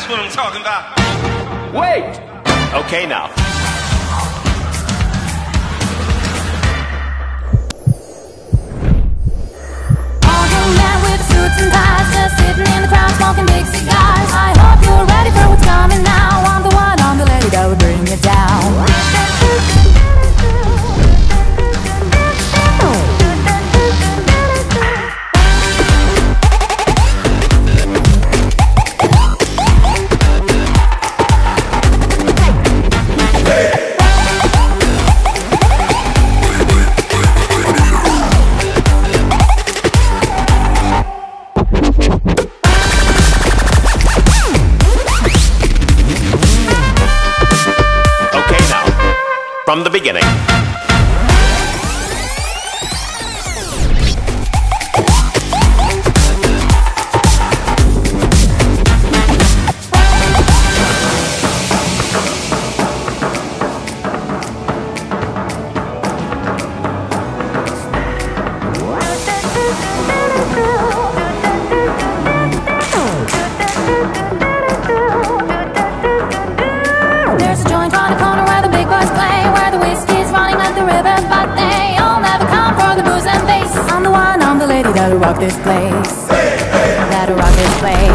That's what I'm talking about. Wait! Okay, now. All young men with suits and ties, just sitting in the crowd smoking big cigars. I hope you're ready for what's coming now. I'm the one, I'm the lady that will bring you down. From the beginning. There's a joint on the corner where the big boys play, where the whiskey's running like the river, but they all never come for the booze and bass. I'm the one, I'm the lady that'll rock this place. That'll rock this place.